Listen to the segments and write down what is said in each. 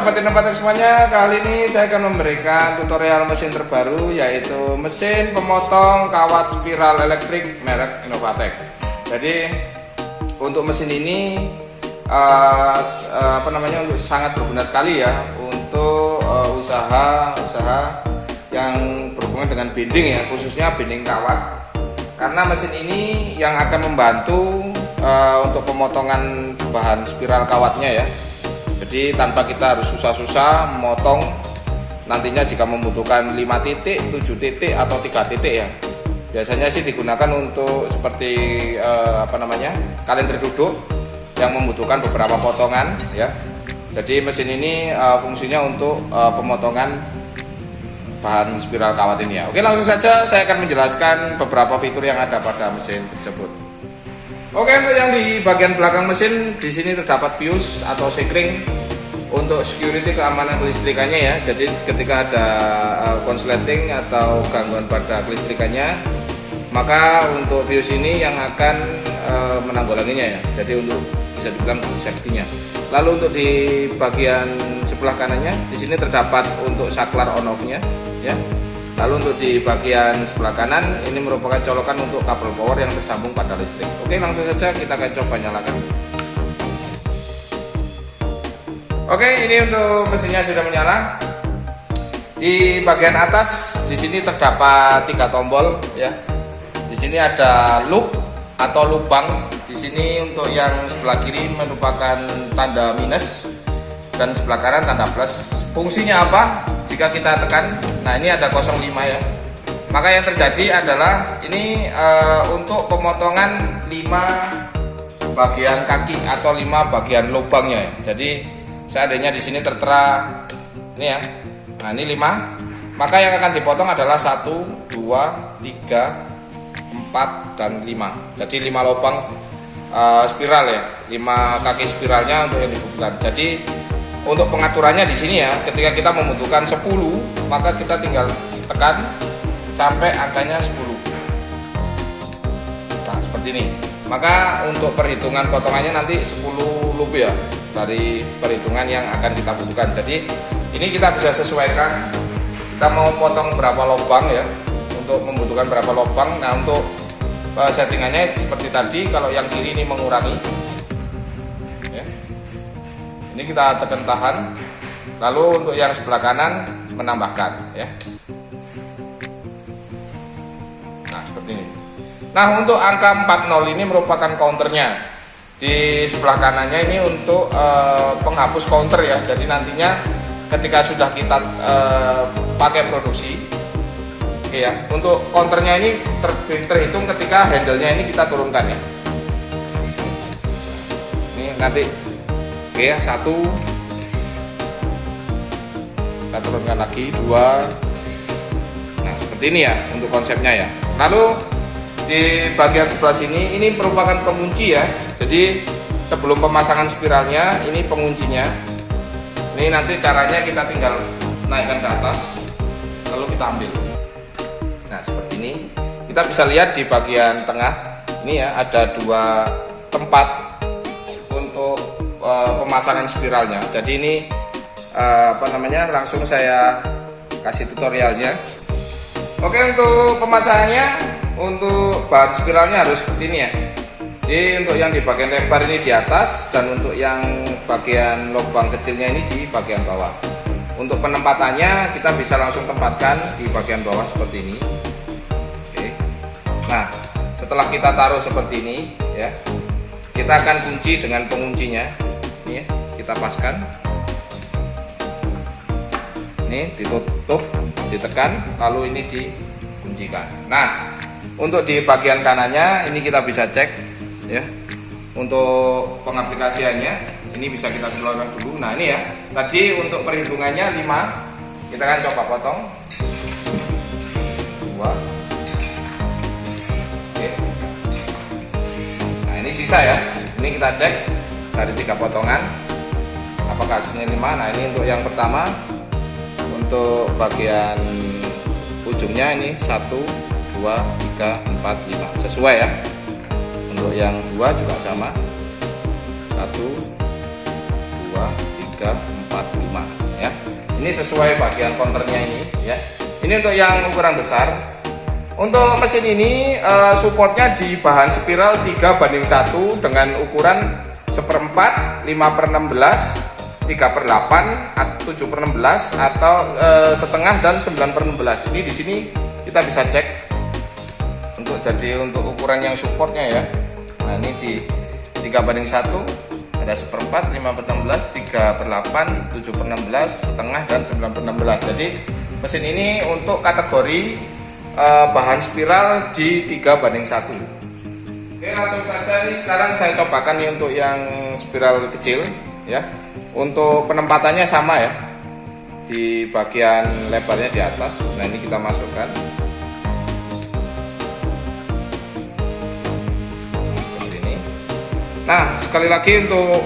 sobat inovatif semuanya, kali ini saya akan memberikan tutorial mesin terbaru, yaitu mesin pemotong kawat spiral elektrik merek Inovatek. Jadi untuk mesin ini untuk sangat berguna sekali ya untuk usaha yang berhubungan dengan bending ya, khususnya bending kawat. Karena mesin ini yang akan membantu untuk pemotongan bahan spiral kawatnya ya. Jadi tanpa kita harus susah-susah memotong, nantinya jika membutuhkan 5 titik, 7 titik atau 3 titik ya. Biasanya sih digunakan untuk seperti kalender duduk yang membutuhkan beberapa potongan ya. Jadi mesin ini fungsinya untuk pemotongan bahan spiral kawat ini ya. Oke, langsung saja saya akan menjelaskan beberapa fitur yang ada pada mesin tersebut. Oke, untuk yang di bagian belakang mesin di sini terdapat fuse atau sekring untuk security keamanan kelistrikannya ya. Jadi ketika ada konsleting atau gangguan pada kelistrikannya, maka untuk fuse ini yang akan menanggulanginya ya. Jadi untuk bisa dibilang safety-nya. Lalu untuk di bagian sebelah kanannya di sini terdapat untuk saklar on off-nya ya. Lalu untuk di bagian sebelah kanan ini merupakan colokan untuk kabel power yang tersambung pada listrik. Oke, langsung saja kita akan coba nyalakan. Oke, ini untuk mesinnya sudah menyala. Di bagian atas di sini terdapat 3 tombol ya. Di sini ada loop atau lubang. Di sini untuk yang sebelah kiri merupakan tanda minus dan sebelah kanan tanda plus. Fungsinya apa? Jika kita tekan, nah ini ada 05 ya. Maka yang terjadi adalah ini untuk pemotongan 5 bagian kaki atau 5 bagian lubangnya ya. Jadi seandainya di sini tertera ini ya. Nah, ini 5. Maka yang akan dipotong adalah 1, 2, 3, 4 dan 5. Jadi 5 lubang spiral ya. 5 kaki spiralnya untuk yang dibutuhkan. Jadi untuk pengaturannya di sini ya, ketika kita membutuhkan 10, maka kita tinggal tekan sampai angkanya 10. Nah, seperti ini. Maka untuk perhitungan potongannya nanti 10 loop ya dari perhitungan yang akan kita butuhkan. Jadi ini kita bisa sesuaikan. Kita mau potong berapa lubang ya, untuk membutuhkan berapa lubang. Nah, untuk settingannya seperti tadi, kalau yang kiri ini mengurangi ya. Ini kita tekan tahan. Lalu untuk yang sebelah kanan menambahkan ya. Nah, seperti ini. Nah, untuk angka 40 ini merupakan counternya. Di sebelah kanannya ini untuk penghapus counter ya. Jadi nantinya ketika sudah kita pakai produksi, oke ya, untuk counternya ini terhitung ketika handle-nya ini kita turunkan ya. Ini nanti oke ya, 1 kita turunkan lagi, 2. Nah, seperti ini ya untuk konsepnya ya. Lalu di bagian sebelah sini ini merupakan pengunci ya. Jadi sebelum pemasangan spiralnya ini penguncinya. Ini nanti caranya kita tinggal naikkan ke atas lalu kita ambil. Nah, seperti ini. Kita bisa lihat di bagian tengah ini ya, ada 2 tempat untuk pemasangan spiralnya. Jadi ini langsung saya kasih tutorialnya. Oke, untuk pemasangannya, untuk bahan spiralnya harus seperti ini ya. Jadi untuk yang di bagian lebar ini di atas, dan untuk yang bagian lubang kecilnya ini di bagian bawah. Untuk penempatannya kita bisa langsung tempatkan di bagian bawah seperti ini. Oke. Nah, setelah kita taruh seperti ini ya, kita akan kunci dengan penguncinya. Ini ya, kita paskan. Ini ditutup, ditekan, lalu ini dikuncikan. Nah, untuk di bagian kanannya ini kita bisa cek ya. Untuk pengaplikasiannya ini bisa kita keluarkan dulu. Nah, ini ya. Tadi untuk perhitungannya 5. Kita akan coba potong. 2. Oke. Nah, ini sisa ya. Ini kita cek dari 3 potongan apakah hasilnya 5. Nah, ini untuk yang pertama. Untuk bagian ujungnya ini 1, 2, 3, 4, 5 sesuai ya. Untuk yang 2 juga sama, 1, 2, 3, 4, 5 ya. Ini sesuai bagian konternya ini ya. Ini untuk yang ukuran besar. Untuk mesin ini supportnya di bahan spiral 3:1 dengan ukuran 1/4, 5/16, 3/8, 7/16 atau setengah dan 9/16. Ini di sini kita bisa cek untuk ukuran yang supportnya ya. Nah ini di 3:1 ada 1/4, 5/16, 3/8, 7/16, setengah dan 9/16. Jadi mesin ini untuk kategori bahan spiral di 3:1. Oke, langsung saja nih sekarang saya cobakan nih untuk yang spiral kecil ya. Untuk penempatannya sama ya, di bagian lebarnya di atas. Nah ini kita masukkan seperti ini. Nah sekali lagi untuk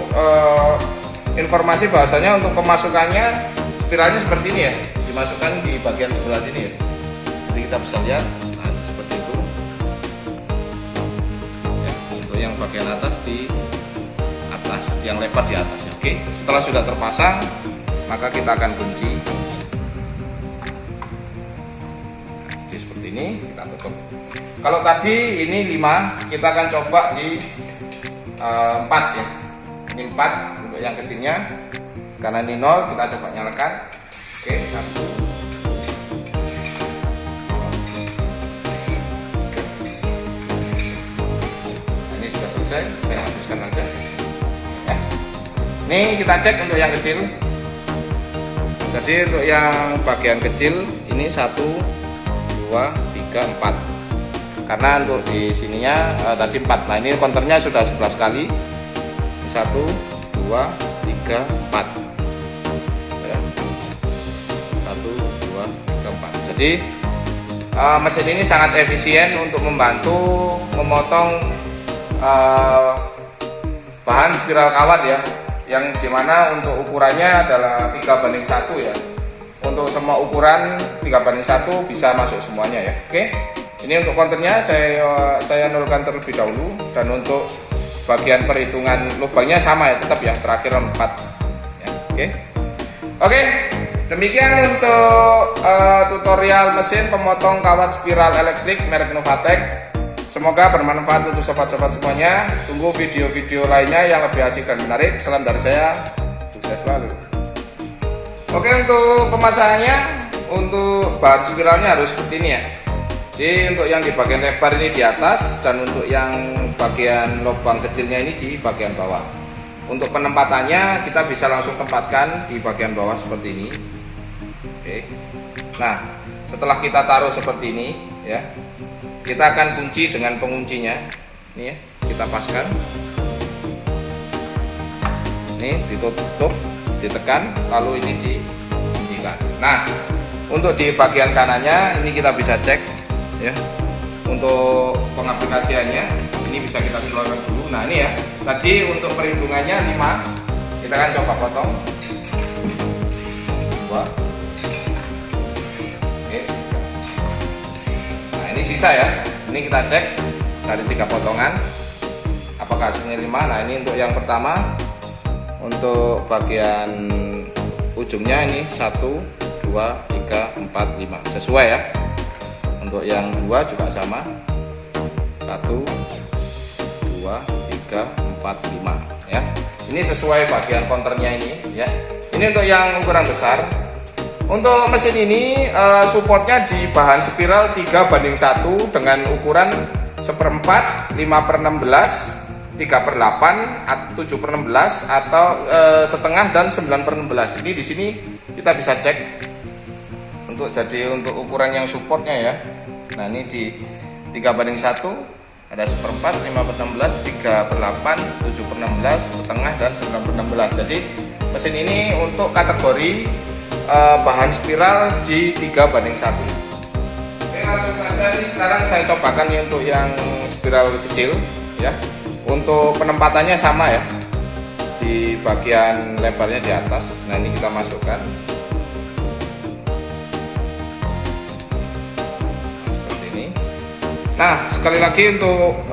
informasi bahwasanya untuk pemasukannya spiralnya seperti ini ya, dimasukkan di bagian sebelah sini ya. Jadi kita bisa lihat, nah seperti itu ya, untuk yang bagian atas di atas, yang lebar di atas. Oke, setelah sudah terpasang maka kita akan kunci. Jadi seperti ini kita tutup. Kalau tadi ini 5, kita akan coba di 4 ya. Ini 4 untuk yang kecilnya. Karena ini 0, kita coba nyalakan. Oke, 1. Saya hapuskan aja ya. Ini kita cek untuk yang kecil. Jadi untuk yang bagian kecil ini 1, 2, 3, 4. Karena untuk di sininya tadi 4. Nah ini konternya sudah 11 kali. 1, 2, 3, 4 ya. 1, 2, 3, 4. Jadi mesin ini sangat efisien untuk membantu memotong bahan spiral kawat ya, yang dimana untuk ukurannya adalah 3:1 ya. Untuk semua ukuran 3:1 bisa masuk semuanya ya. Oke, ini untuk konternya saya nolkan terlebih dahulu, dan untuk bagian perhitungan lubangnya sama ya, tetap ya, terakhir 4 ya. Oke, demikian untuk tutorial mesin pemotong kawat spiral elektrik merek Novatek. Semoga bermanfaat untuk sobat-sobat semuanya. Tunggu video-video lainnya yang lebih asik dan menarik. Salam dari saya, sukses selalu. Oke, untuk pemasangannya, untuk bahan spiralnya harus seperti ini ya. Jadi untuk yang di bagian lebar ini di atas, dan untuk yang bagian lubang kecilnya ini di bagian bawah. Untuk penempatannya kita bisa langsung tempatkan di bagian bawah seperti ini. Oke. Nah, setelah kita taruh seperti ini ya, kita akan kunci dengan penguncinya. Ini ya, kita paskan. Ini ditutup, ditekan, lalu ini dikuncikan. Nah, untuk di bagian kanannya ini kita bisa cek ya. Untuk pengaplikasiannya ini bisa kita keluarkan dulu. Nah, ini ya. Tadi untuk perhitungannya 5. Kita akan coba potong. 2. Ini sisa ya, ini kita cek dari 3 potongan apakah hasilnya 5. Nah ini untuk yang pertama, untuk bagian ujungnya ini 1, 2, 3, 4, 5 sesuai ya. Untuk yang 2 juga sama, 1, 2, 3, 4, 5 ya. Ini sesuai bagian konternya ini ya. Ini untuk yang ukuran besar. Untuk mesin ini supportnya di bahan spiral 3:1 dengan ukuran 1/4, 5/16, 3/8, 7/16 atau setengah dan 9/16. Ini di sini kita bisa cek untuk ukuran yang supportnya ya. Nah ini di 3:1 ada 1/4, 5/16, 3/8, 7/16, setengah dan 9/16. Jadi mesin ini untuk kategori bahan spiral di 3:1. Oke, langsung saja nih sekarang saya cobakan nih untuk yang spiral kecil ya. Untuk penempatannya sama ya, di bagian lebarnya di atas. Nah ini kita masukkan seperti ini. Nah sekali lagi untuk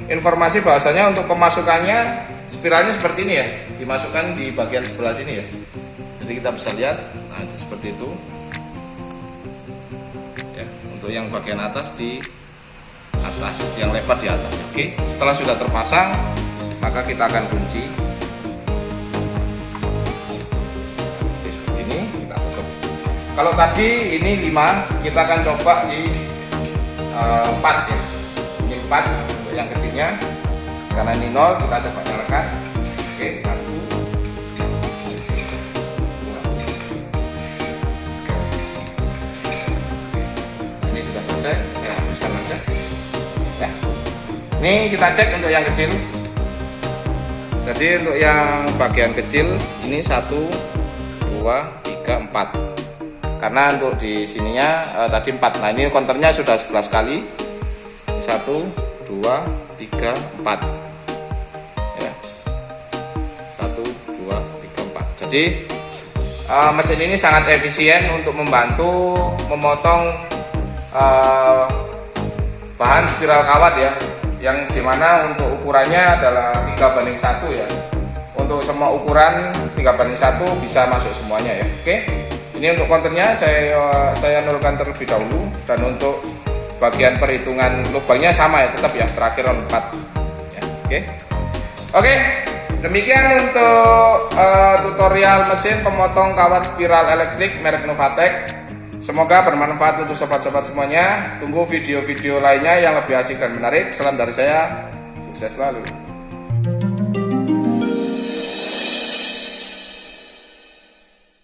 informasi bahwasanya untuk pemasukannya spiralnya seperti ini ya, dimasukkan di bagian sebelah sini ya. Jadi kita bisa lihat, nah itu seperti itu ya. Untuk yang bagian atas di atas, yang lebar di atas. Oke, setelah sudah terpasang maka kita akan kunci. Jadi seperti ini kita tutup. Kalau tadi ini 5, kita akan coba di 4 ya. Ini 4 untuk yang kecilnya. Karena ini 0, kita coba nyalakan. Oke, 1. Ini sudah selesai, saya hapuskan aja. Ya. Ini kita cek untuk yang kecil. Jadi untuk yang bagian kecil ini 1, 2, 3, 4. Karena untuk di sininya tadi 4. Nah, ini counternya sudah 11 kali. 1, 2, 3, 4. Ya. 1, 2, 3, 4. Jadi mesin ini sangat efisien untuk membantu memotong bahan spiral kawat ya, yang dimana untuk ukurannya adalah 3:1 ya. Untuk semua ukuran 3:1 bisa masuk semuanya ya. Oke, ini untuk kontennya saya nolkan terlebih dahulu, dan untuk bagian perhitungan lubangnya sama ya, tetap ya, terakhir 4 ya. Oke, demikian untuk tutorial mesin pemotong kawat spiral elektrik merek Novatek. Semoga bermanfaat untuk sobat-sobat semuanya. Tunggu video-video lainnya yang lebih asik dan menarik. Salam dari saya, sukses selalu.